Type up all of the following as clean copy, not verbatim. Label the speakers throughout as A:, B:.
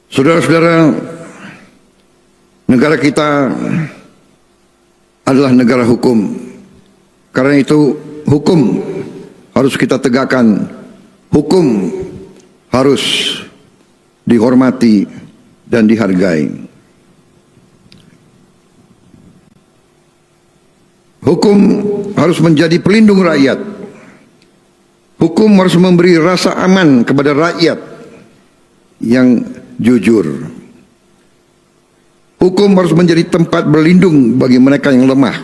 A: Saudara-saudara, negara kita adalah negara hukum. Karena itu hukum harus kita tegakkan, hukum harus dihormati dan dihargai. Hukum harus menjadi pelindung rakyat. Hukum harus memberi rasa aman kepada rakyat yang jujur. Hukum harus menjadi tempat berlindung bagi mereka yang lemah.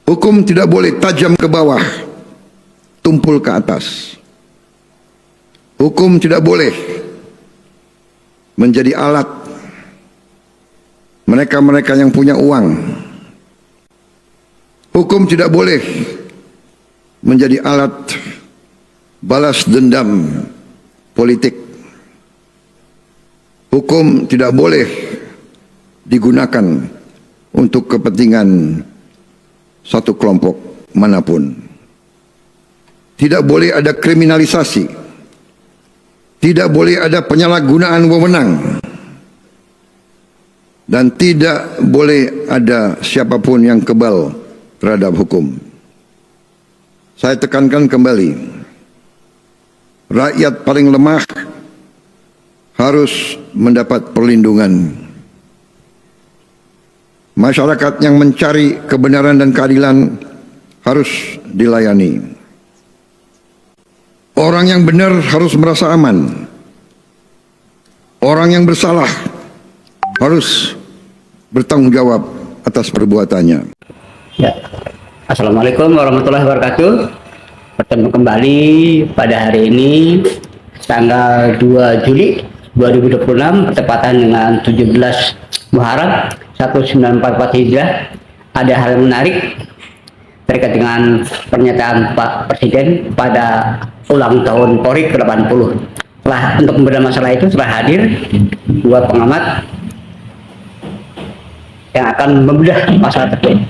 A: Hukum tidak boleh tajam ke bawah, tumpul ke atas. Hukum tidak boleh menjadi alat mereka-mereka yang punya uang. Hukum tidak boleh menjadi alat balas dendam politik. Hukum tidak boleh digunakan untuk kepentingan satu kelompok manapun. Tidak boleh ada kriminalisasi. Tidak boleh ada penyalahgunaan wewenang. Dan tidak boleh ada siapapun yang kebal terhadap hukum. Saya tekankan kembali, rakyat paling lemah harus mendapat perlindungan. Masyarakat yang mencari kebenaran dan keadilan harus dilayani. Orang yang benar harus merasa aman. Orang yang bersalah harus bertanggung jawab atas perbuatannya.
B: Ya. Assalamualaikum warahmatullahi wabarakatuh. Bertemu kembali pada hari ini tanggal 2 Juli 2026 bertepatan dengan 17 Muharram 1944 Hijrah. Ada hal menarik terkait dengan pernyataan Pak Presiden pada ulang tahun Polri ke-80. Untuk membedah masalah itu telah hadir dua pengamat yang akan membedah masalah tersebut.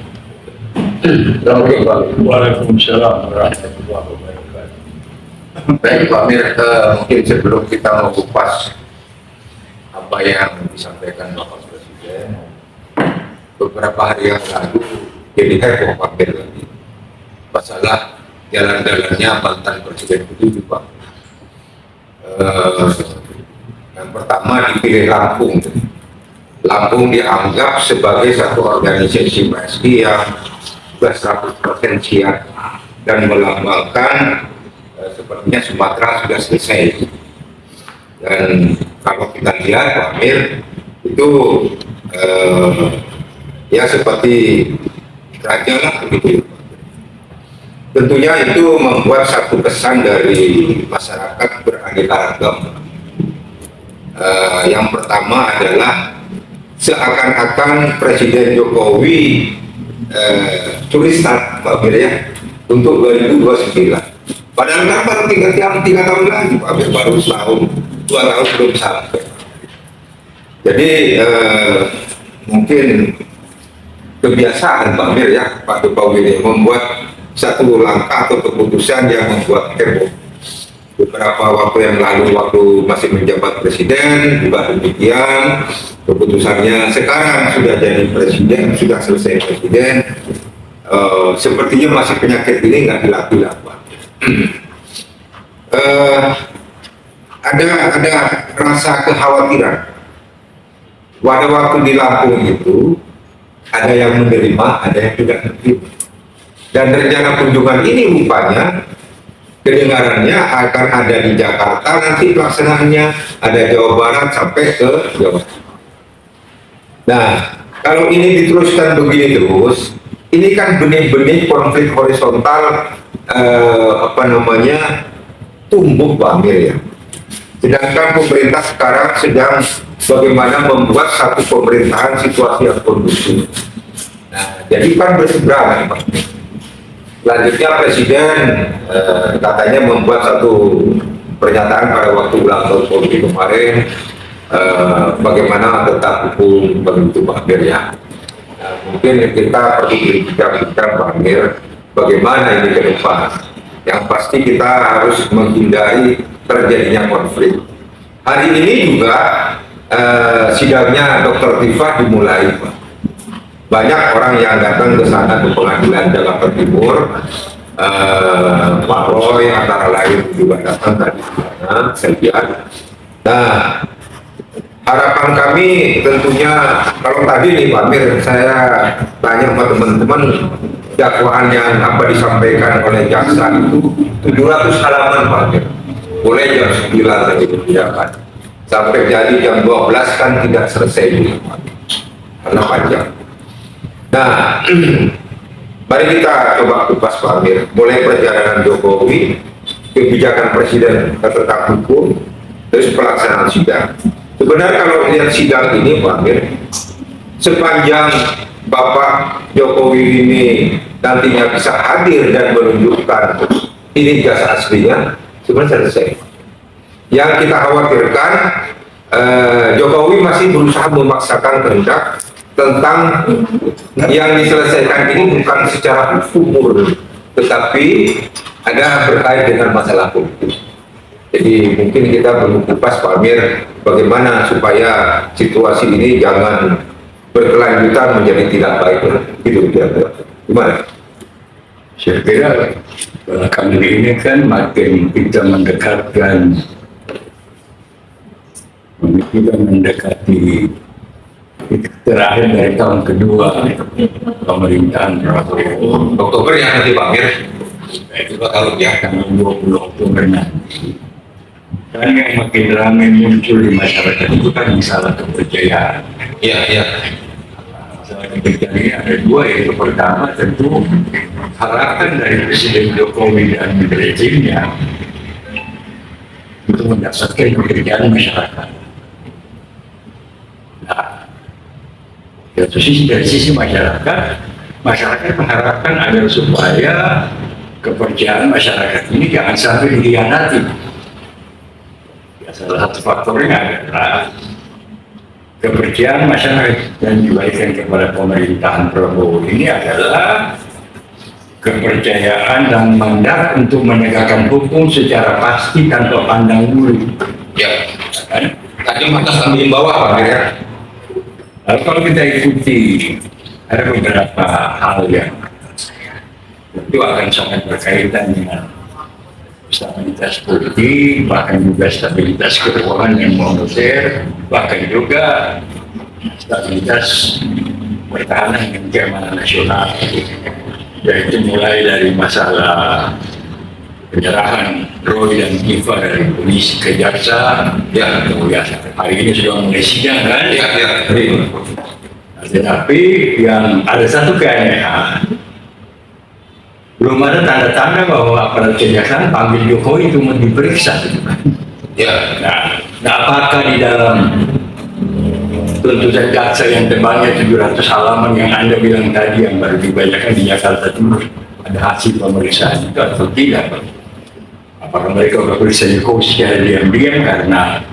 C: Waalaikumsalam warahmatullahi wabarakatuh. Baik Pak Mir, mungkin sebelum kita mengupas apa yang disampaikan Bapak Presiden, beberapa hari yang lalu jadi heboh Pak Mir lagi masalah jalan-jalannya mantan Presiden itu Pak. Yang pertama dipilih Lampung. Lampung dianggap sebagai satu organisasi PSI yang sudah 100% siap dan melambangkan sepertinya Sumatera sudah selesai. Dan kalau kita lihat Pak Mir itu ya seperti raja lah begitu. Tentunya itu membuat satu kesan dari masyarakat beraneka ragam. Yang pertama adalah seakan-akan Presiden Jokowi curi start Pak Mir ya untuk 2029. Padahal kan baru 3 tahun lagi Pak Mir, baru setahun 2 tahun belum sampai. Jadi mungkin kebiasaan Pak Mir ya Pak Jokowi ini membuat satu langkah atau keputusan yang membuat heboh. Beberapa waktu yang lalu waktu masih menjabat presiden juga demikian, keputusannya sekarang sudah jadi presiden, sudah selesai presiden, sepertinya masih penyakit ini nggak dilakukan. Ada rasa kekhawatiran. Pada waktu di Lampung itu ada yang menerima, ada yang tidak menerima. Dan rencana kunjungan ini rupanya kedengarannya akan ada di Jakarta, nanti pelaksanaannya ada Jawa Barat sampai ke Jawa Barat. Nah, kalau ini diteruskan begini terus, ini kan benih-benih konflik horizontal tumbuh Pak Mir ya. Sedangkan pemerintah sekarang sedang bagaimana membuat satu pemerintahan situasi yang kondusif. Nah, jadi kan berseberangan Pak Mir. Selanjutnya Presiden katanya membuat satu pernyataan pada waktu ulang tahun Polri kemarin, bagaimana tetap hukum begitu Pak Amir ya. Mungkin kita perlu berbicara Pak Amir, bagaimana ini ke depan. Yang pasti kita harus menghindari terjadinya konflik. Hari ini juga sidangnya Dr. Tifah dimulai, Pak. Banyak orang yang datang ke sana ke pengadilan Jakarta Timur. Pak Roy antara lain juga datang tadi saya lihat. Nah, harapan kami tentunya, kalau tadi nih Pak Amir, saya tanya sama teman-teman, dakwaan yang apa disampaikan oleh jaksa itu 700 halaman Pak Amir. Boleh jam 9 tadi dikerjakan. Sampai jadi jam 12 kan tidak selesai dulu, karena panjang. Nah, mari kita coba kupas Pak Amir, mulai perjalanan Jokowi, kebijakan Presiden tetap hukum, terus pelaksanaan sidang. Sebenarnya kalau lihat sidang ini Pak Amir, sepanjang Bapak Jokowi ini nantinya bisa hadir dan menunjukkan ini jasa aslinya, sebenarnya selesai. Yang kita khawatirkan, Jokowi masih berusaha memaksakan kehendak tentang yang diselesaikan ini bukan secara hukum, tetapi ada berkait dengan masalah politik. Jadi mungkin kita perlu kupas Pak Amir, bagaimana supaya situasi ini jangan berkelanjutan menjadi tidak baik. Gitu kira-kira. Gimana?
D: Saya kira belakangan ini kan makin kita mendekati terakhir dari tahun kedua pemerintahan Prabowo.
C: Oktober yang nanti Pak Amir,
D: Itu kalau ya tanggal 20 Oktober nanti. Dan yang makin ramai muncul di masyarakat itu kan masalah kepercayaan.
C: iya, iya.
D: Masalah kepercayaan ada dua, yaitu pertama tentu harapan dari Presiden Jokowi dan rejimnya untuk mendapatkan kepercayaan masyarakat. Nah, dari sisi masyarakat mengharapkan agar supaya kepercayaan masyarakat ini jangan sampai dikhianati. Ya, salah satu faktornya adalah kepercayaan masyarakat yang diberikan kepada pemerintahan Prabowo ini adalah kepercayaan dan mandat untuk menegakkan hukum secara pasti tanpa pandang bulu.
C: Ya.
D: Kan?
C: Tadi batas ambil bawah Pak Amir ya.
D: Lalu kalau kita ikuti, ada beberapa hal yang itu akan sangat berkaitan dengan stabilitas politik, bahkan juga stabilitas keuangan yang moneter, bahkan juga stabilitas pertahanan dan keamanan nasional. Yaitu mulai dari masalah penyerahan Roy dan Kiva dari polisi ke jaksa, ya kemudian hari ini sudah mulai sidang kan?
C: Ya, ya.
D: Tetapi yang ada satu keanehan, belum ada tanda-tanda bahwa aparat kejaksaan panggil Jokowi itu mau diperiksa.
C: Ya.
D: Nah, apakah di dalam tuntutan jaksa yang tebalnya 700 halaman yang Anda bilang tadi yang baru dibacakan di Jakarta Timur ada hasil pemeriksaan itu atau tidak? Apakah mereka berperiksa Jokowi secara diam-diam karena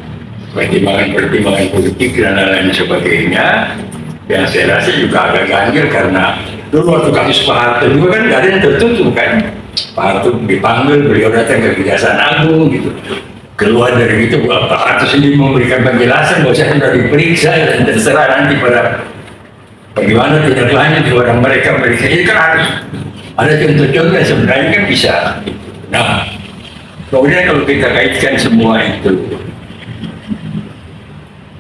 D: pertimbangan politik dan lain sebagainya? Yang saya rasa juga agak ganjil karena dulu waktu kasus Pak Harto juga kan nggak ada yang tertutup kan. Pak Harto dipanggil, beliau datang ke Kejaksaan Agung gitu. Keluar dari itu Pak Harto sendiri memberikan penjelasan bahwa saya sudah diperiksa dan terserah nanti pada bagaimana tindak lanjut kepada mereka. Ini kan harus ada contoh-contoh yang sebenarnya kan bisa. Nah, kemudian kalau kita kaitkan semua itu,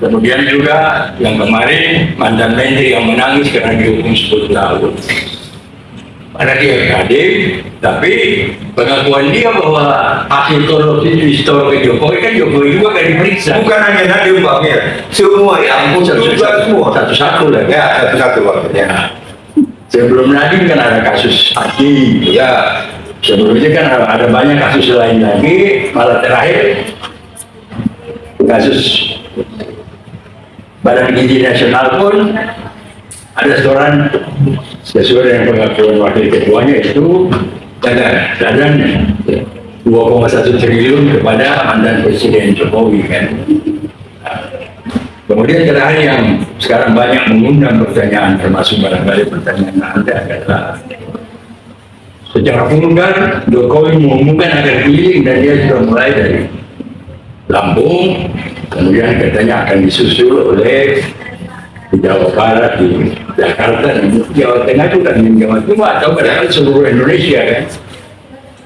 D: kemudian juga yang kemarin mantan menteri yang menangis karena dihukum 10 tahun. Mana dia hadir, tapi pengakuan dia bahwa hasil korupsi itu disetor ke Jokowi, kan Jokowi juga kan diperiksa.
C: Bukan hanya Nadiem Pak Amir, semua ya,
D: satu-satu lah.
C: Ya, satu-satu Pak.
D: Ya. Sebelum Nadiem kan ada kasus Haji.
C: Ya.
D: Sebelumnya kan ada banyak kasus lain lagi, malah terakhir kasus Badan Gizi Nasional pun ada setoran sesuai dengan pengakuan wakil ketuanya itu dadan. 2,1 triliun kepada mantan Presiden Jokowi kan. Kemudian terakhir yang sekarang banyak mengundang pertanyaan, termasuk barangkali pertanyaan Anda adalah secara vulgar Jokowi mengumumkan akan keliling dan dia sudah mulai dari Lampung, kemudian katanya akan disusul oleh di Jawa Barat, di Jakarta, dan Jawa Tengah juga, di Jawa Timur, atau padahal seluruh Indonesia kan.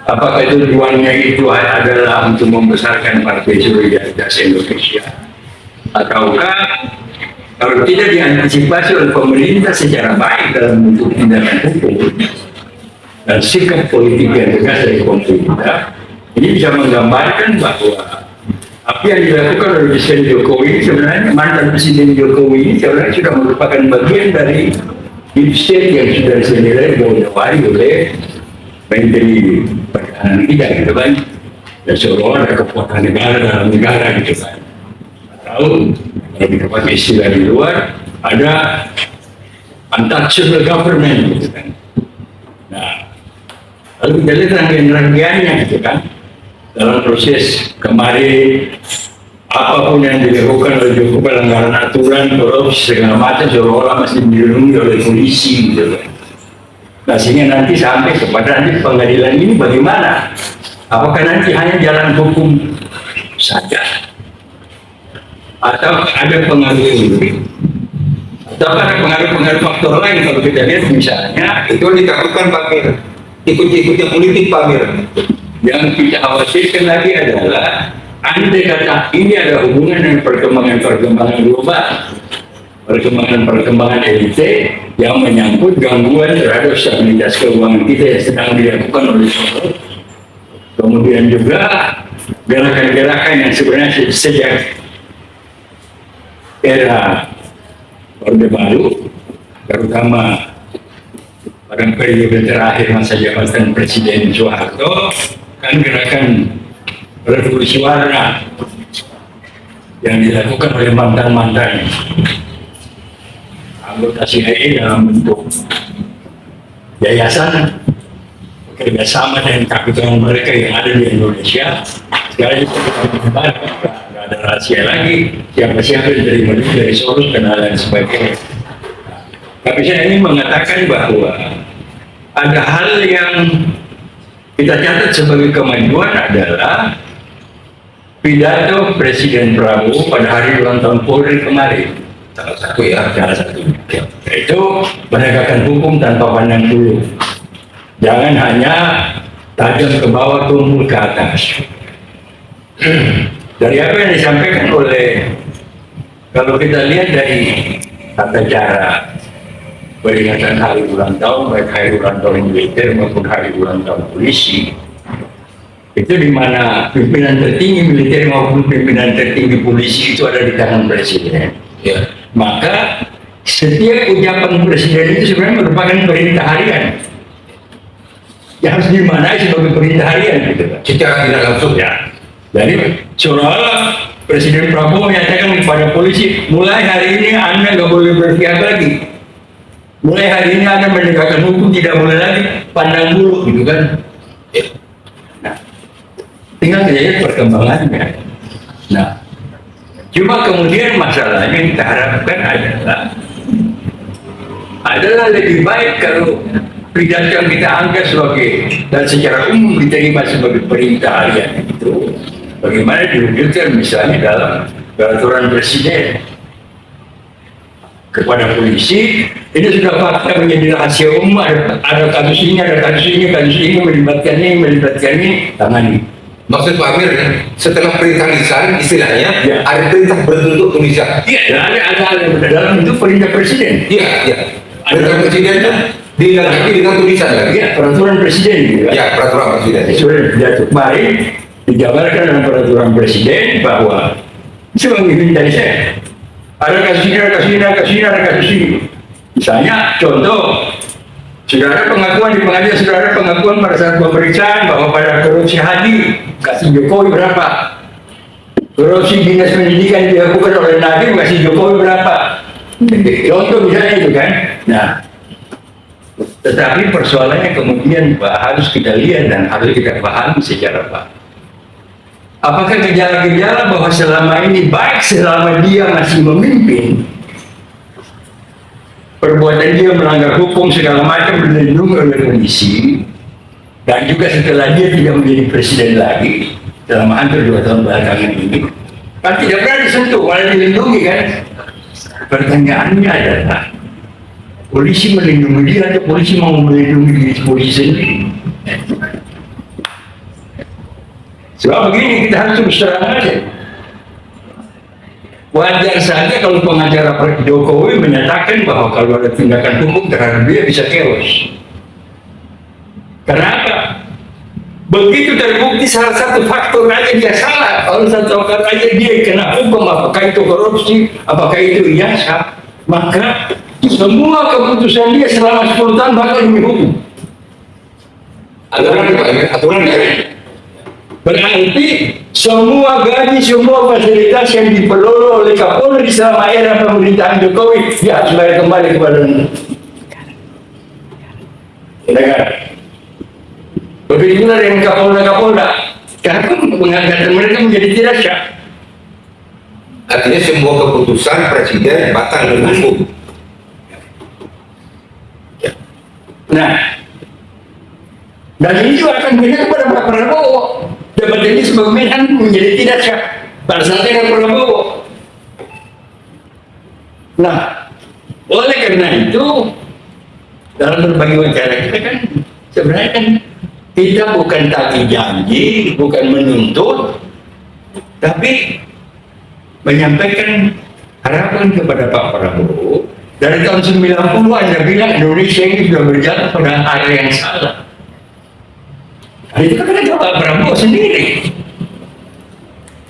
D: Apakah tujuannya itu adalah untuk membesarkan Partai Solidaritas Indonesia? Ataukah kalau tidak diantisipasi oleh pemerintah secara baik dalam bentuk tindakan hukum dan sikap politik yang tegas dari pemerintah, ini bisa menggambarkan bahwa apa yang dilakukan oleh Presiden Jokowi sebenarnya, mantan Presiden Jokowi ini sebenarnya sudah merupakan bagian dari deep state yang sudah dinilai bodoh-bodoh oleh Menteri Pertahanan kita gitu kan, dan seolah ada kekuatan negara dalam negara gitu kan. Atau kalau kita pakai istilah di luar, ada untouchable government gitu kan. Nah, lalu kita lihat rangkaian-rangkaiannya gitu kan. Dalam proses kemarin, apapun yang dilakukan oleh Jokowi, pelanggaran aturan, korupsi, segala macam, seolah-olah masih dilindungi oleh polisi gitu kan. Nah, sehingga nanti sampai kepada nanti pengadilan ini bagaimana? Apakah nanti hanya jalan hukum saja? Atau ada pengaruh ini? Atau ada pengaruh-pengaruh faktor lain? Kalau kita lihat misalnya,
C: Itu ditakutkan Pak Mir. Ikut-ikutnya politik Pak Mir.
D: yang kita khawatirkan lagi adalah andai kata ini ada hubungan dengan perkembangan global, perkembangan elite yang menyangkut gangguan terhadap stabilitas keuangan kita yang sedang dilakukan oleh Soros. Kemudian juga gerakan-gerakan yang sebenarnya sejak era Orde Baru, terutama pada periode terakhir masa jabatan Presiden Soeharto, kan gerakan revolusi warna yang dilakukan oleh mantan-mantan anggota CIA dalam bentuk yayasan kerjasama dengan kapital mereka yang ada di Indonesia. Sekarang itu tidak ada rahasia lagi siapa-siapa yang dari Soros dan lain sebagainya. Tapi saya ingin mengatakan bahwa ada hal yang kita catat sebagai kemajuan adalah pidato Presiden Prabowo pada hari ulang tahun Polri kemarin. Salah satu. Itu penegakan hukum tanpa pandang bulu. Jangan hanya tajam ke bawah, tumpul ke atas. Dari apa yang disampaikan oleh, kalau kita lihat dari tata cara peringatan hari ulang tahun, baik hari ulang tahun militer maupun hari ulang tahun polisi, itu di mana pimpinan tertinggi militer maupun pimpinan tertinggi polisi itu ada di tangan presiden. Ya. Maka setiap ucapan presiden itu sebenarnya merupakan perintah harian yang harus dimaknai sebagai perintah harian gitu.
C: Secara tidak langsung
D: Ya. Jadi seolah-olah Presiden Prabowo menyatakan kepada polisi, mulai hari ini Anda nggak boleh berpihak lagi. Mulai hari ini Anda menegakkan hukum, tidak boleh lagi pandang bulu, gitu kan? Nah, tinggal kita lihat perkembangannya. Nah, cuma kemudian masalahnya yang kita harapkan adalah lebih baik kalau pidato yang kita anggap sebagai dan secara umum diterima sebagai perintah harian itu, bagaimana diwujudkan misalnya dalam peraturan presiden kepada polisi. Ini sudah fakta menjadi rahasia umum, ada kasus ini, kasus ini, melibatkan ini, tangani.
C: Maksud Pak Amir, setelah perintah lisan, istilahnya,
D: Ya.
C: ada perintah berbentuk tulisan.
D: Iya, dan ada dalam bentuk perintah presiden.
C: Iya, iya. Perintah presiden itu dilengkapi dengan tulisan lagi.
D: Iya, peraturan presiden gitu.
C: Ya, peraturan presiden.
D: Sudah jatuh kemarin dijabarkan dalam peraturan presiden bahwa sebagai dari saya ada kasus ini. Misalnya contoh, sudah ada pengakuan di pengadilan, sudah ada pengakuan pada saat pemeriksaan bahwa pada korupsi haji kasih Jokowi berapa, korupsi dinas pendidikan dilakukan oleh Nadiem kasih Jokowi berapa. Contoh misalnya itu kan. Nah, Tetapi persoalannya kemudian Pak, harus kita lihat dan harus kita pahami secara Pak. Apakah gejala-gejala bahwa selama ini baik selama dia masih memimpin, perbuatan dia melanggar hukum segala macam dilindungi oleh kondisi, dan juga setelah dia tidak menjadi presiden lagi selama hampir 2 tahun belakangan ini, kan tidak pernah disentuh, malah dilindungi kan? Pertanyaannya adalah, polisi melindungi dia atau polisi mau melindungi diri polisi sendiri? Sebab begini, kita harus terus terang aja. Wajar saja kalau pengacara Jokowi menyatakan bahwa kalau ada tindakan hukum terhadap dia bisa chaos. Kenapa? Begitu terbukti salah satu faktor aja dia salah, kalau satu faktor aja dia kena hukum, apakah itu korupsi, apakah itu ijazah, maka semua keputusan dia selama 10 tahun bakal dihukum. Aturan berarti semua gaji, semua fasilitas yang diperoleh oleh Kapolri selama era pemerintahan Jokowi dia harus bayar kembali kepada negara. Begitu pula dengan Kapolda. Karena pengangkatan mereka menjadi tidak sah.
C: Artinya semua keputusan presiden batal dengan hukum.
D: Nah, dan ini juga akan beda kepada Pak Prabowo. Jabatan ini sebagai menhan menjadi tidak sah pada saat dengan Prabowo. Nah, oleh karena itu dalam berbagai wawancara kita kan sebenarnya kan kita bukan tagih janji, bukan menuntut, tapi menyampaikan harapan kepada Pak Prabowo. Dari tahun 90 Anda bilang Indonesia ini sudah berjalan pada arah yang salah. Nah, itu kan kata Pak Prabowo sendiri.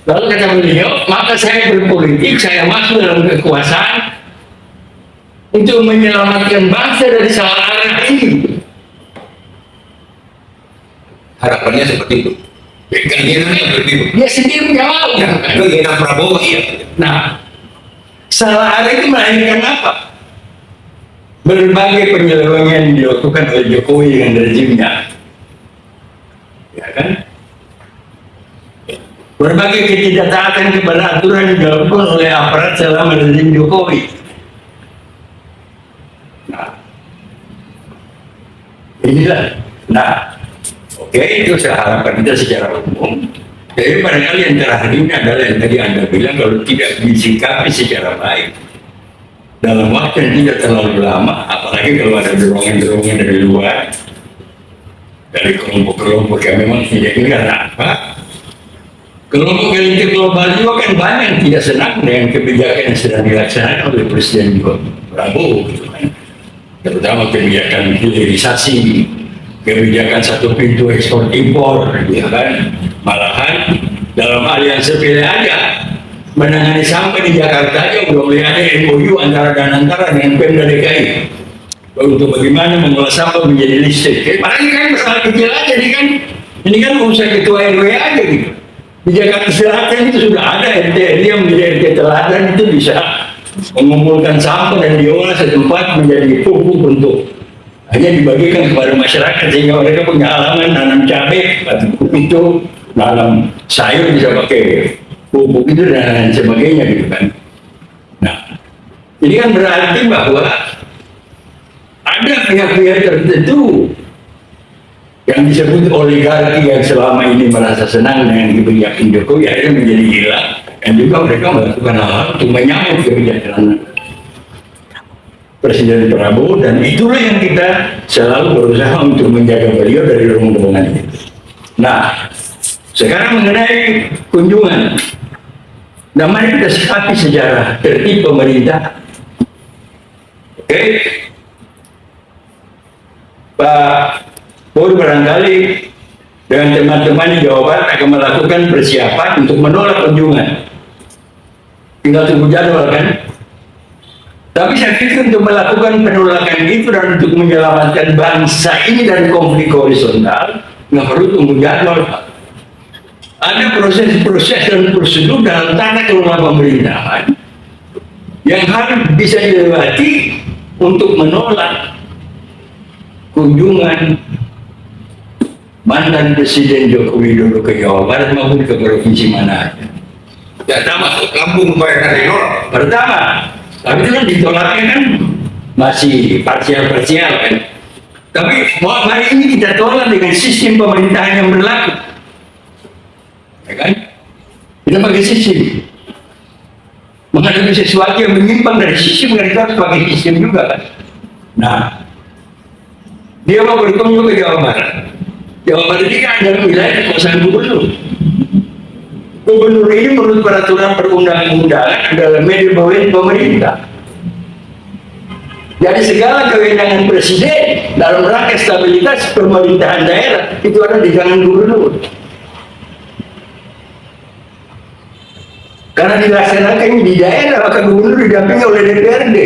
D: Lalu kata beliau, maka saya berpolitik, saya masuk dalam kekuasaan untuk menyelamatkan bangsa dari salah arah ini.
C: Harapannya seperti itu. Keinginannya seperti itu.
D: Dia sendiri menjawab.
C: Keinginan Prabowo iya.
D: Nah, salah arah itu melahirkan apa? Berbagai penyelewengan dilakukan oleh Jokowi dengan rezimnya. Ya kan? Berbagai ketidaktaatan kepada aturan yang dilakukan oleh aparat selama rezim Jokowi. Nah, inilah. Nah, oke, itu harapan kita secara umum. Jadi barangkali yang terakhir ini adalah yang tadi Anda bilang kalau tidak disikapi secara baik dalam waktu yang tidak terlalu lama, apalagi kalau ada dorongan-dorongan dari luar, dari kelompok-kelompok yang memang tidak ingat apa. Kelompok elit global juga kan banyak yang tidak senang dengan kebijakan yang sedang dilaksanakan oleh Presiden Prabowo, gitu kan. Terutama kebijakan hilirisasi, kebijakan satu pintu ekspor impor, ya kan. Malahan dalam hal yang sepele aja menangani sampah di Jakarta aja udah mulai ada MOU antara dengan Pemda DKI untuk bagaimana mengolah sampah menjadi listrik. Padahal ini kan masalah kecil aja nih kan. Ini kan urusan ketua RW aja gitu. Di Jakarta Selatan itu sudah ada RT yang menjadi RT teladan itu bisa mengumpulkan sampah dan diolah setempat menjadi pupuk untuk hanya dibagikan kepada masyarakat sehingga mereka punya halaman nanam cabai, pupuk itu, nanam sayur bisa pakai pupuk itu dan lain sebagainya gitu kan. Nah, ini kan berarti bahwa ada pihak-pihak tertentu yang disebut oligarki yang selama ini merasa senang dengan kebijakan Jokowi akhirnya menjadi gila dan juga mereka melakukan hal-hal untuk menyambut kebijakan Presiden Prabowo dan itulah yang kita selalu berusaha untuk menjaga beliau dari rombongan itu. Nah, sekarang mengenai kunjungan, nah mari kita sikapi sejarah tertib pemerintah. Oke, Pak Pur barangkali dengan teman-teman di Jawa Barat akan melakukan persiapan untuk menolak kunjungan. Tinggal tunggu jadwal kan. Tapi saya pikir untuk melakukan penolakan itu dan untuk menyelamatkan bangsa ini dari konflik horizontal, nggak perlu tunggu jadwal. Ada proses-proses dan prosedur dalam tata kelola pemerintahan yang harus bisa dilewati untuk menolak kunjungan mantan Presiden Joko Widodo ke Jawa Barat maupun ke provinsi mana aja.
C: Ya termasuk Lampung mereka ditolak.
D: Pertama, tapi itu kan ditolaknya kan masih parsial-parsial kan. Tapi hari ini kita tolak dengan sistem pemerintahan yang berlaku. Ya kan? Kita pakai sistem. Menghadapi sesuatu yang menyimpang dari sistem, kita harus pakai sistem juga kan. Nah, dia mau berkunjung ke Jawa Barat. Jawa Barat ini kan adalah wilayah kekuasaan gubernur. Gubernur ini menurut peraturan perundang-undangan adalah media bawahan pemerintah. Jadi segala kewenangan presiden dalam rangka stabilitas pemerintahan daerah itu ada di tangan gubernur. Karena dilaksanakan di daerah, maka gubernur didampingi oleh DPRD.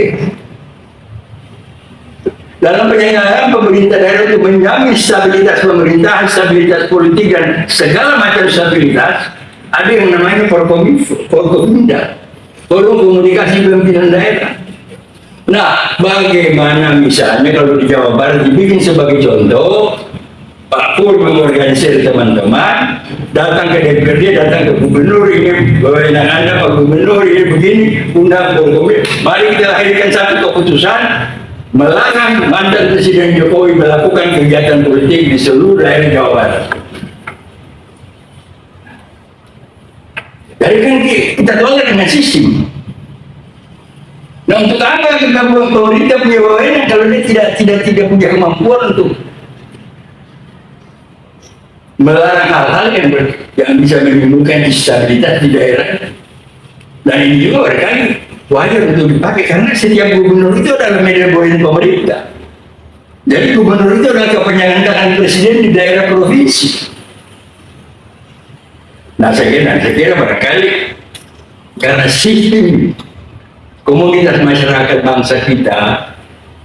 D: Dalam penyelenggaraan pemerintah daerah untuk menjamin stabilitas pemerintahan, stabilitas politik dan segala macam stabilitas, ada yang namanya Forkominda, Forum Komunikasi Pimpinan Daerah. Nah, bagaimana misalnya kalau di Jawa Barat dibikin sebagai contoh, Pak Pur mengorganisir teman-teman, datang ke DPRD, datang ke gubernur, ini wewenang Anda Pak Gubernur, ini begini, undang Forkominda. Mari kita lahirkan satu keputusan, melarang mantan Presiden Jokowi melakukan kegiatan politik di seluruh daerah Jawa Barat. Jadi kan kita tolak dengan sistem. Nah, untuk apa kita pemerintah punya wewenang kalau dia tidak punya kemampuan untuk melarang hal-hal yang bisa menimbulkan instabilitas di daerah. Dan ini juga barangkali wajar untuk dipakai karena setiap gubernur itu adalah media bawahan pemerintah. Jadi gubernur itu adalah kepanjangan tangan presiden di daerah provinsi. Nah, saya kira barangkali karena sistem komunitas masyarakat bangsa kita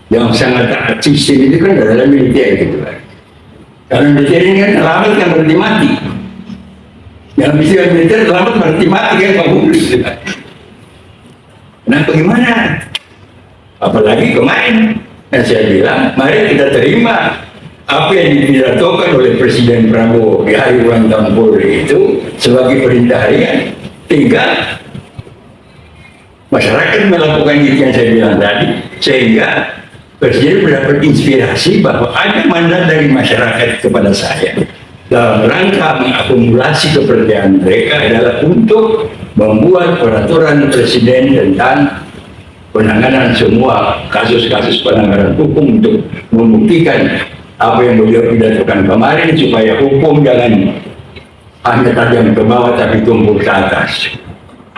D: yang sangat taat sistem itu kan adalah militer gitu kan. Karena militer ini kan selamat kan berarti mati. Yang bisa militer selamat berarti mati kan Pak Gubernur gitu kan. Nah, bagaimana? Apalagi kemarin yang saya bilang, mari kita terima apa yang dipidatokan oleh Presiden Prabowo di hari ulang tahun Polri itu sebagai perintah harian. Tinggal masyarakat melakukan itu yang saya bilang tadi, sehingga Presiden mendapat inspirasi bahwa ada mandat dari masyarakat kepada saya dalam rangka mengakumulasi kepercayaan mereka adalah untuk membuat peraturan Presiden tentang penanganan semua kasus-kasus pelanggaran hukum untuk membuktikan apa yang beliau pidatokan kemarin supaya hukum jangan hanya tajam ke bawah tapi tumbuh ke atas.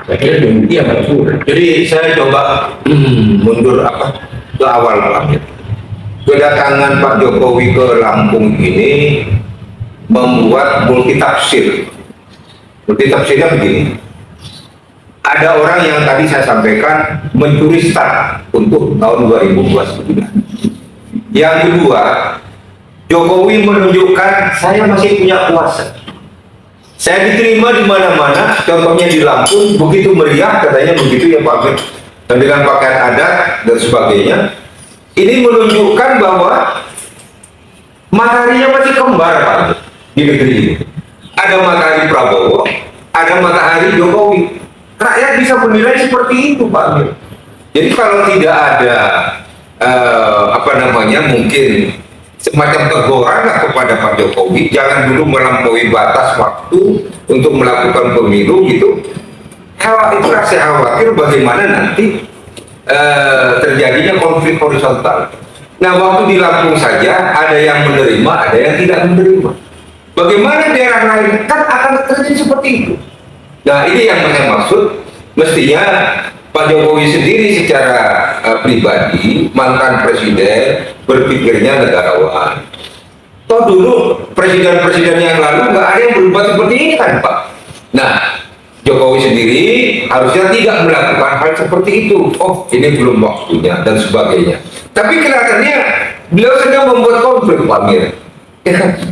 D: Saya kira demikian Pak Pur.
C: Jadi saya coba mundur ke awal Pak. Kedatangan Pak Jokowi ke Lampung ini membuat multitafsir. Multitafsirnya begini. Ada orang yang tadi saya sampaikan mencuri start untuk tahun 2029. Yang kedua, Jokowi menunjukkan saya masih punya kuasa. Saya diterima di mana-mana, contohnya di Lampung, begitu meriah, katanya begitu ya Pak, dan dengan pakaian adat dan sebagainya. Ini menunjukkan bahwa mataharinya masih kembar Pak di negeri ini. Ada matahari Prabowo, ada matahari Jokowi. Rakyat bisa menilai seperti itu Pak. Jadi kalau tidak ada mungkin semacam teguran kepada Pak Jokowi, jangan dulu melampaui batas waktu untuk melakukan pemilu gitu. Itu saya khawatir bagaimana nanti terjadinya konflik horizontal. Nah, waktu di Lampung saja ada yang menerima, ada yang tidak menerima. Bagaimana daerah lain kan akan terjadi seperti itu. Nah, ini yang saya maksud. Mestinya Pak Jokowi sendiri secara pribadi, mantan presiden, berpikirnya negarawan. Toh dulu presiden-presiden yang lalu nggak ada yang berubah seperti ini kan Pak. Nah, Jokowi sendiri harusnya tidak melakukan hal seperti itu. Oh, ini belum waktunya dan sebagainya. Tapi kelihatannya beliau sedang membuat konflik Pak Mir.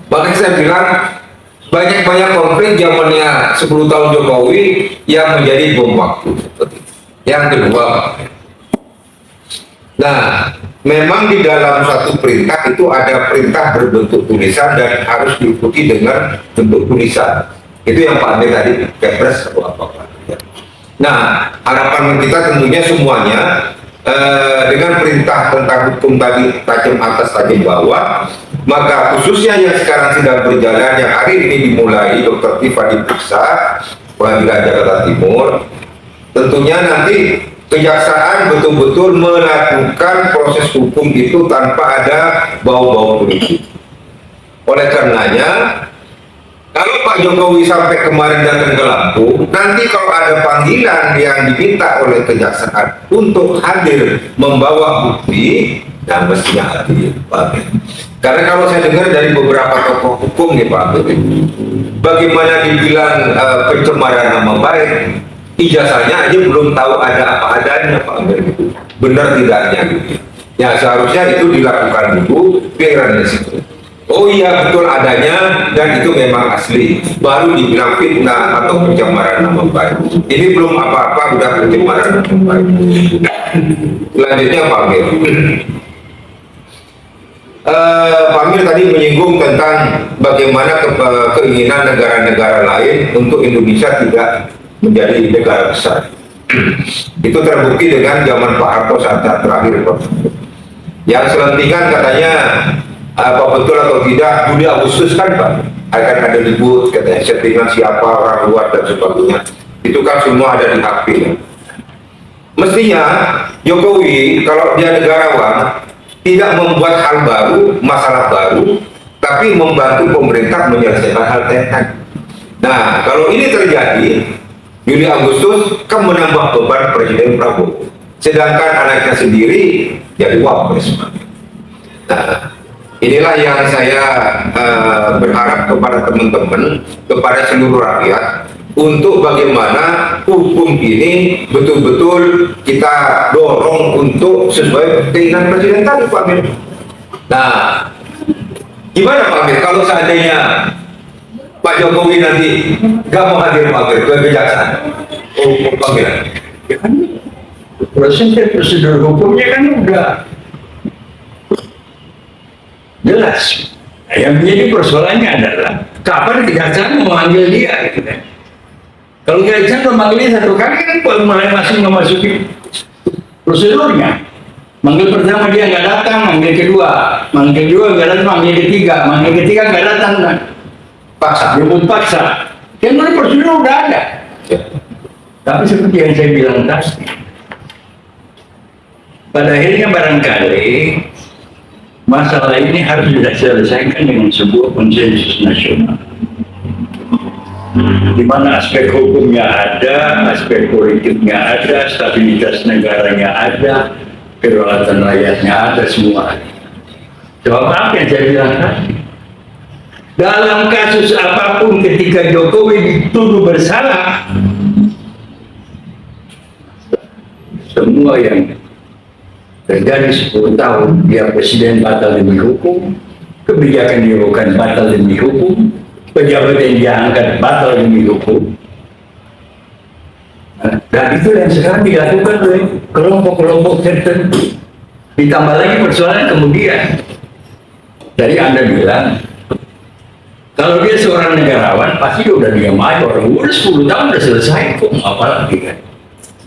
C: Makanya saya bilang banyak konflik zamannya 10 tahun Jokowi yang menjadi bom waktu. Yang kedua, nah memang di dalam satu perintah itu ada perintah berbentuk tulisan dan harus diikuti dengan bentuk tulisan. Itu yang Pak Amir tadi kepres atau apa. Nah, harapan kita tentunya semuanya dengan perintah tentang hukum tadi tajam atas tajam bawah, maka khususnya yang sekarang sedang berjalan yang hari ini dimulai Dr. Tifa diperiksa Pengadilan Jakarta Timur, tentunya nanti kejaksaan betul-betul melakukan proses hukum itu tanpa ada bau-bau politik. Oleh karenanya, kalau Pak Jokowi sampai kemarin datang ke Lampung, nanti kalau ada panggilan yang diminta oleh kejaksaan untuk hadir membawa bukti, dan mestinya hadir, Pak Amir. Karena kalau saya dengar dari beberapa tokoh hukum nih Pak Amir, bagaimana dibilang pencemaran nama baik, ijazahnya aja belum tahu ada apa adanya Pak Amir, benar tidaknya gitu. Ya seharusnya itu dilakukan dulu, biar situ. Oh iya betul adanya dan itu memang asli, baru dibilang fitnah atau pencemaran nama baik. Ini belum apa-apa udah pencemaran nama baik. Selanjutnya Pak Amir, Pak Amir tadi menyinggung tentang bagaimana keinginan negara-negara lain untuk Indonesia tidak menjadi negara besar. Itu terbukti dengan zaman Pak Harto saat terakhir Pak. Yang selentingan katanya apa betul atau tidak, Juli Agustus kan Pak akan ada ribut katanya settingan siapa orang luar dan sebagainya, itu kan semua ada di HP ya. Mestinya Jokowi kalau dia negarawan tidak membuat hal baru, masalah baru, tapi membantu pemerintah menyelesaikan hal teknis. Nah kalau ini terjadi, Juli Agustus kan menambah beban Presiden Prabowo, sedangkan anaknya sendiri jadi wapres. Nah inilah yang saya berharap kepada teman-teman, kepada seluruh rakyat, untuk bagaimana hukum ini betul-betul kita dorong untuk sesuai keinginan Presiden tadi Pak Amir. Nah, gimana Pak Amir kalau seandainya Pak Jokowi nanti gak mau hadir Pak Amir ke kejaksaan? Oh Pak Amir, ya kan prosedur hukumnya kan udah jelas. Yang menjadi persoalannya adalah kapan kejaksaan memanggil dia gitu kan. Kalau kejaksaan memanggilnya satu kali kan mulai memasuki prosedurnya. Manggil pertama dia nggak datang, manggil kedua nggak datang, manggil ketiga nggak datang kan. Paksa, jemput paksa. Kan prosedur udah ada. Tapi seperti yang saya bilang tadi, pada akhirnya barangkali masalah ini harus diselesaikan dengan sebuah konsensus nasional, di mana aspek hukumnya ada, aspek politiknya ada, stabilitas negaranya ada, kedaulatan rakyatnya ada, semua. Sebab apa yang saya bilang tadi? Dalam kasus apapun ketika Jokowi dituduh bersalah, semua yang terjadi 10 tahun dia presiden batal demi hukum, kebijakan dia bukan batal demi hukum, pejabat yang dia angkat batal demi hukum. Dan itu yang sekarang dilakukan oleh kelompok-kelompok tertentu. Ditambah lagi persoalan kemudian, dari Anda bilang kalau dia seorang negarawan pasti dia udah diam aja, orang udah 10 tahun udah selesai kok, apalagi kan.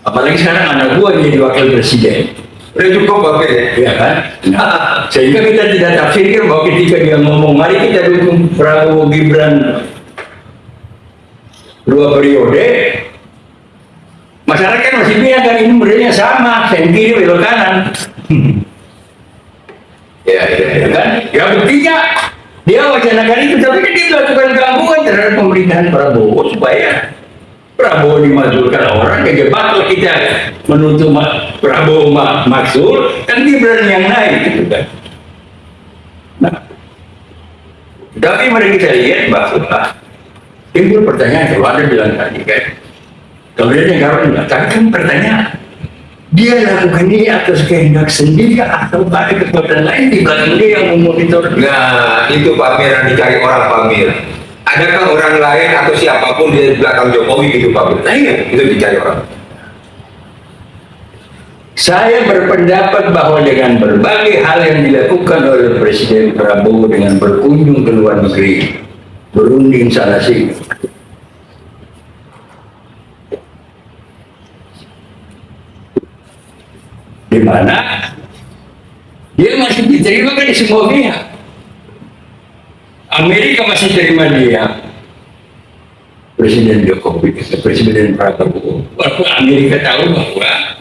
C: Apalagi sekarang anak gua jadi wakil presiden. Udah cukup Bapak ya kan? Nah, sehingga kita tidak tafsirkan bahwa ketika dia ngomong mari kita dukung Prabowo Gibran 2 periode, masyarakat masih bilang kan ini modelnya sama, sen kiri belok kanan. Ya kan? Ya buktinya dia wacanakan itu, tapi kan dia melakukan gangguan terhadap pemerintahan Prabowo supaya Prabowo dimajukan orang, jadi bakal kita menuntut Prabowo maksul, kan Gibran yang naik gitu kan. Nah, tapi mari kita lihat bahwa timbul pertanyaan, kalau Anda bilang tadi kan, kalau dia negarawan enggak, tapi kan pertanyaan, dia lakukan ini atas kehendak sendiri atau ada kekuatan lain di belakang dia yang memonitor? Nah, itu Pak Amir yang dicari orang Pak Amir. Adakah orang lain atau siapapun di belakang Jokowi gitu Pak Amir? Nah, iya, itu dicari orang.
D: Saya berpendapat bahwa dengan berbagai hal yang dilakukan oleh Presiden Prabowo dengan berkunjung ke luar negeri, berunding sana sini, di mana dia masih diterima kan di semua pihak. Amerika masih terima dia, Presiden Jokowi, Presiden Prabowo. Walaupun Amerika tahu bahwa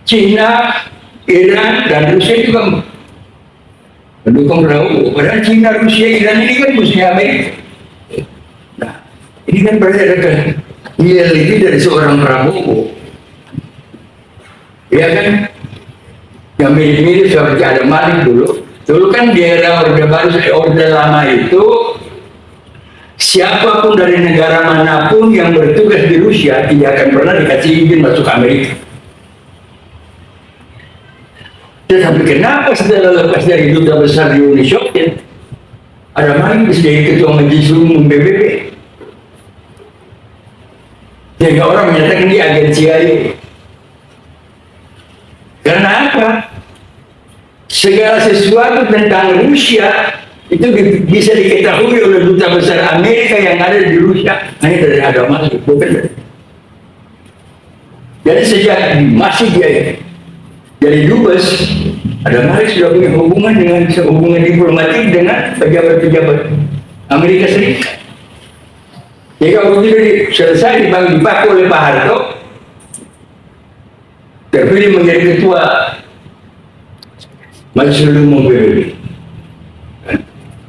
D: Cina, Iran, dan Rusia juga mendukung Prabowo. Padahal Cina, Rusia, Iran ini kan musuhnya Amerika. Nah, ini kan berarti ada loyalty dari seorang Prabowo. Ya kan? Yang mirip-mirip seperti ada Malik dulu. Dulu kan di era Orde Baru, Orde Lama itu, siapapun dari negara manapun yang bertugas di Rusia tidak akan pernah dikasih izin masuk Amerika. Tetapi kenapa setelah lepas dari duta besar di Uni Soviet, ada Malik bisa jadi ketua majelis umum PBB. Sehingga orang menyatakan dia agen CIA. Karena apa? Segala sesuatu tentang Rusia itu bisa diketahui oleh duta besar Amerika yang ada di Rusia hanya dari agama, bukan? Jadi sejak masih dia jadi dubes, ada Malik sudah punya hubungan diplomatik dengan pejabat-pejabat Amerika Serikat. Jika begitu selesai dipakai oleh Pak Harto, terpilih menjadi ketua Majelis Umum PBB.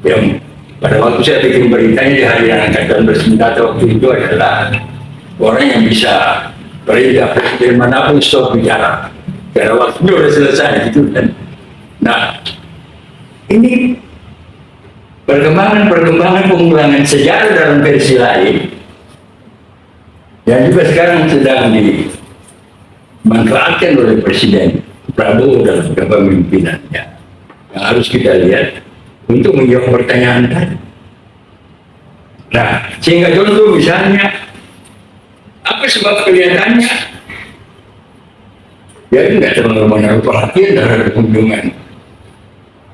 D: Yang pada waktu saya bikin beritanya di hari yang angkatan bersenjata waktu itu adalah orang yang bisa perintah presiden manapun stop bicara karena waktunya sudah selesai gitu kan. Nah, ini perkembangan pengulangan sejarah dalam versi lain yang juga sekarang sedang dimanfaatkan oleh Presiden Prabowo dalam kepemimpinannya, yang harus kita lihat untuk menjawab pertanyaan tadi. Nah, sehingga contoh misalnya apa sebab kelihatannya dia nggak terlalu menaruh perhatian terhadap kunjungan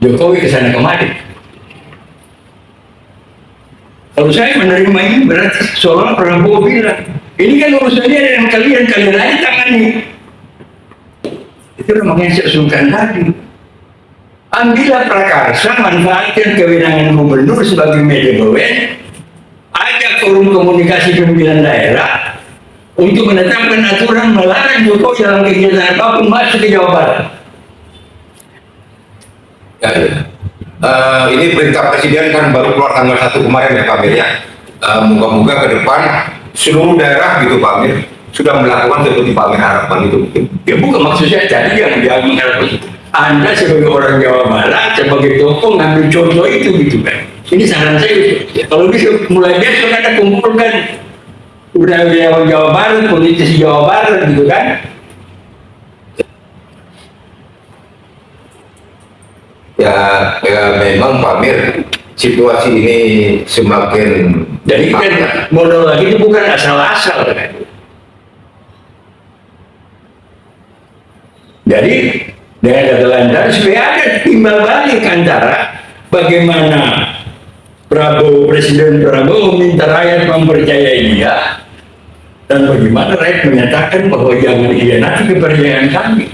D: Jokowi ke sana kemari. Kalau saya menerima ini berarti seolah Prabowo bilang, ini kan urusannya dengan kalian aja tangani. Itu makanya saya usulkan tadi. Ambillah prakarsa, manfaatkan kewenangan gubernur sebagai middleman, ajak forum komunikasi pimpinan daerah untuk menetapkan aturan melarang Jokowi dalam kegiatan apapun masuk ke Jawa Barat.
C: Ya, ini perintah Presiden kan baru keluar tanggal 1 kemarin ya Pak Amir ya. Moga-moga ke depan seluruh daerah gitu Pak Amir sudah melakukan seperti Pak Amir harapkan itu mungkin.
D: Ya bukan maksudnya tadi yang mengharapkan Anda sebagai orang Jawa Barat, sebagai tokoh ngambil contoh itu gitu kan. Ini saran saya gitu. Kalau bisa mulai besok ada kumpulkan udah Jawa Barat, politisi Jawa Barat gitu kan.
C: Ya memang Pak Amir situasi ini semakin
D: Jadi kan modal lagi itu bukan asal-asal kan. Jadi dengan kata lain supaya ada timbal balik antara bagaimana Presiden Prabowo minta rakyat mempercayai dia dan bagaimana rakyat menyatakan bahwa jangan hianati kepercayaan kami.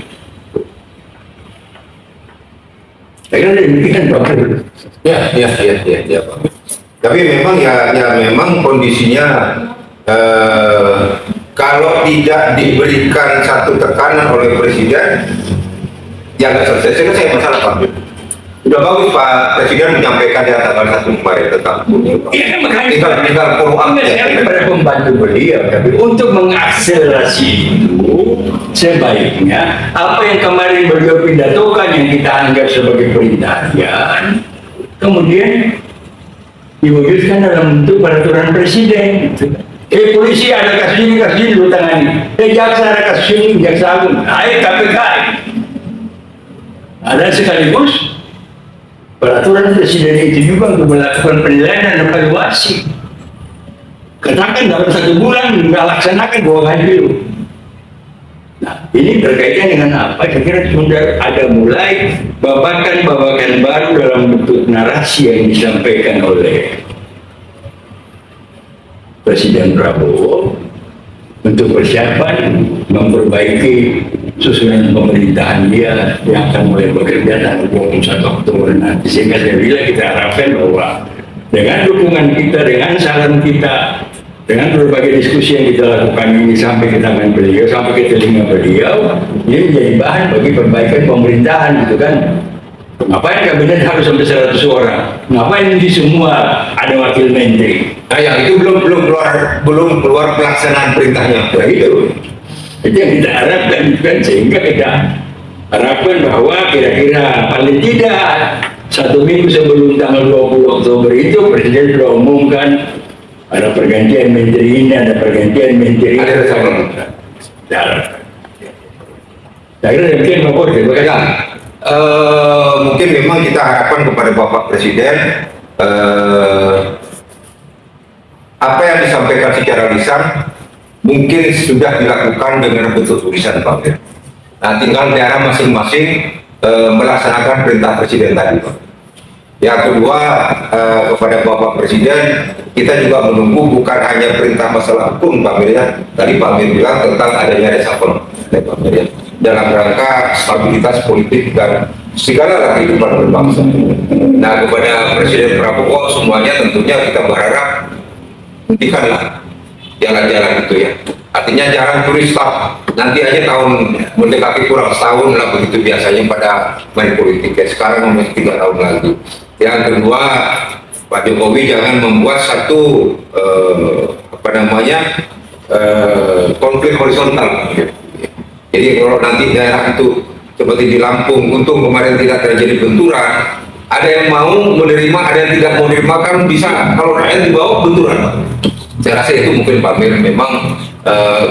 D: Saya kira demikian Pak.
C: Ya Pak. Tapi memang memang kondisinya kalau tidak diberikan satu tekanan oleh Presiden, ya nggak selesai masalah Pak. Sudah bagus Pak Presiden menyampaikan ya tanggal 1 kemarin tentang
D: Iya makanya
C: tinggal follow up
D: saya kepada pembantu beliau, tapi untuk mengakselerasi itu sebaiknya apa yang kemarin beliau pidatokan yang kita anggap sebagai perintah harian kemudian diwujudkan dalam bentuk peraturan presiden. Polisi ada kasus ini lu tangani. Jaksa ada kasus ini, jaksa agung. KPK. Ada sekaligus peraturan presiden itu juga untuk melakukan penilaian dan evaluasi. Katakan dalam 1 bulan nggak laksanakan 2 kali dulu. Nah, ini berkaitan dengan apa? Saya kira sudah ada mulai babakan-babakan baru dalam bentuk narasi yang disampaikan oleh Presiden Prabowo untuk persiapan memperbaiki susunan pemerintahan dia yang akan mulai bekerja tanggal 21 Oktober nanti. Sehingga saya bilang kita harapkan bahwa dengan dukungan kita, dengan saran kita, dengan berbagai diskusi yang kita lakukan ini sampai ke tangan beliau, sampai ke telinga beliau, ini menjadi bahan bagi perbaikan pemerintahan gitu kan. Ngapain kabinet harus sampai 100 orang? Ngapain di semua ada wakil menteri?
C: Nah, yang itu belum keluar pelaksanaan perintahnya.
D: Nah, itu yang kita harapkan kan, sehingga kita harapkan bahwa kira-kira paling tidak 1 minggu sebelum tanggal 20 Oktober itu Presiden sudah umumkan ada pergantian menteri ini, ada pergantian menteri
C: Ada reshuffle.
D: Saya kira demikian Pak Pur. Terima kasih.
C: Ya, mungkin memang kita harapkan kepada Bapak Presiden apa yang disampaikan secara lisan mungkin sudah dilakukan dengan bentuk tulisan Pak. Nah, tinggal daerah masing-masing melaksanakan perintah Presiden tadi Pak. Yang kedua, kepada Bapak Presiden, kita juga menunggu bukan hanya perintah masalah hukum Pak Mir ya. Tadi Pak Mir bilang tentang adanya reshuffle Pak Mir ya, dalam rangka stabilitas politik dan segala kehidupan berbangsa. Nah, kepada Presiden Prabowo semuanya tentunya kita berharap hentikanlah jalan-jalan itu ya. Artinya jangan tulis stop. Nanti aja tahun mendekati kurang setahun lah begitu biasanya pada main politik ya. Sekarang masih 3 tahun lagi. Yang kedua, Pak Jokowi jangan membuat satu konflik horizontal. Jadi kalau nanti daerah itu seperti di Lampung, untung kemarin tidak terjadi benturan. Ada yang mau menerima, ada yang tidak mau menerima, kan bisa kalau rakyat dibawa benturan. Saya rasa itu mungkin Pak Mir memang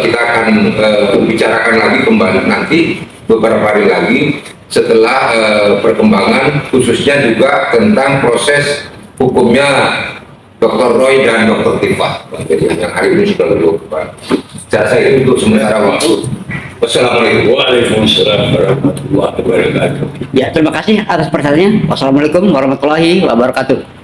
C: kita akan bicarakan lagi kembali nanti beberapa hari lagi setelah perkembangan khususnya juga tentang proses hukumnya Dr. Roy dan Dr. Tifah. Jadi yang hari ini sudah berlakukan. Saya rasa itu untuk sementara waktu. Wassalamualaikum.
D: Waalaikumsalam warahmatullahi wabarakatuh.
B: Ya, terima kasih atas perhatiannya. Wassalamualaikum warahmatullahi wabarakatuh.